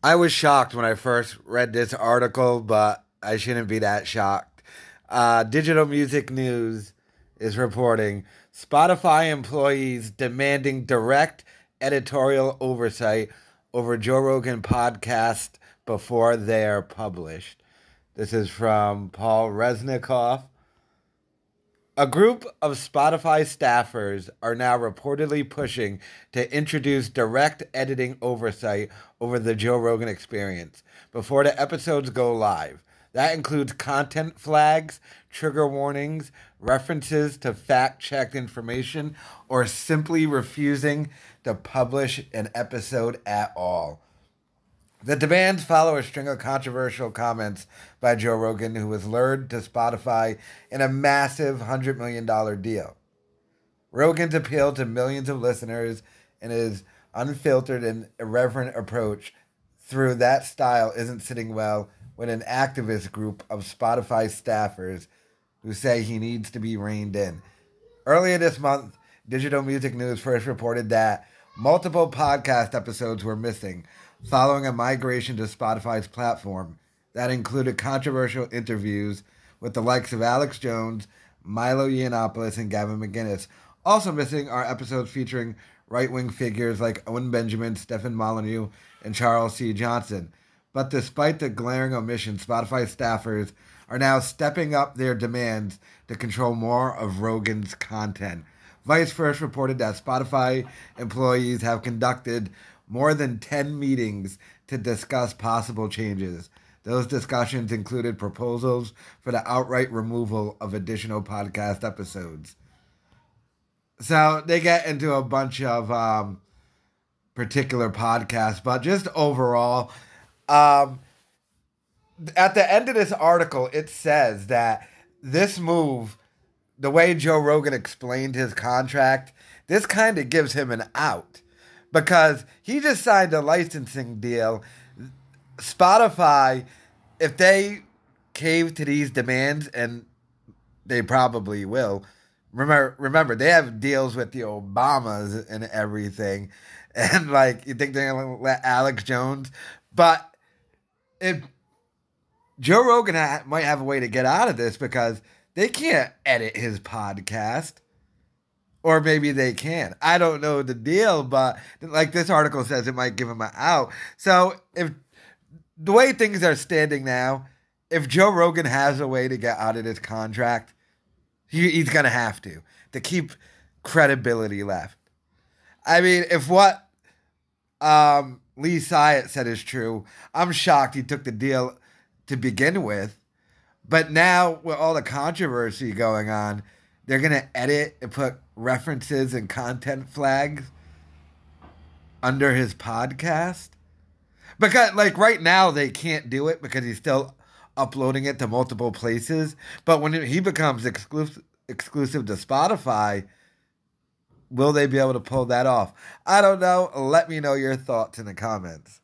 I was shocked when I first read this article, but I shouldn't be that shocked. Digital Music News is reporting Spotify employees demanding direct editorial oversight over Joe Rogan podcast before they are published. This is from Paul Resnikoff. A group of Spotify staffers are now reportedly pushing to introduce direct editing oversight over the Joe Rogan experience before the episodes go live. That includes content flags, trigger warnings, references to fact checked information, or simply refusing to publish an episode at all. The demands follow a string of controversial comments by Joe Rogan, who was lured to Spotify in a massive $100 million deal. Rogan's appeal to millions of listeners and his unfiltered and irreverent approach through that style isn't sitting well with an activist group of Spotify staffers who say he needs to be reined in. Earlier this month, Digital Music News first reported that multiple podcast episodes were missing following a migration to Spotify's platform that included controversial interviews with the likes of Alex Jones, Milo Yiannopoulos, and Gavin McInnes. Also missing are episodes featuring right-wing figures like Owen Benjamin, Stephen Molyneux, and Charles C. Johnson. But despite the glaring omissions, Spotify staffers are now stepping up their demands to control more of Rogan's content. Vice first reported that Spotify employees have conducted more than 10 meetings to discuss possible changes. Those discussions included proposals for the outright removal of additional podcast episodes. So they get into a bunch of particular podcasts, but just overall, at the end of this article, it says that this move, the way Joe Rogan explained his contract, this kind of gives him an out. Because he just signed a licensing deal. Spotify, if they cave to these demands, and they probably will, remember they have deals with the Obamas and everything. And like, you think they're going to let Alex Jones? But if Joe Rogan might have a way to get out of this because they can't edit his podcast. Or maybe they can. I don't know the deal, but like this article says, it might give him an out. So if the way things are standing now, if Joe Rogan has a way to get out of this contract, he's going to have to keep credibility left. I mean, if what Lee Syatt said is true, I'm shocked he took the deal to begin with. But now with all the controversy going on, they're going to edit and put references and content flags under his podcast. Because, like, right now they can't do it because he's still uploading it to multiple places. But when he becomes exclusive to Spotify, will they be able to pull that off? I don't know. Let me know your thoughts in the comments.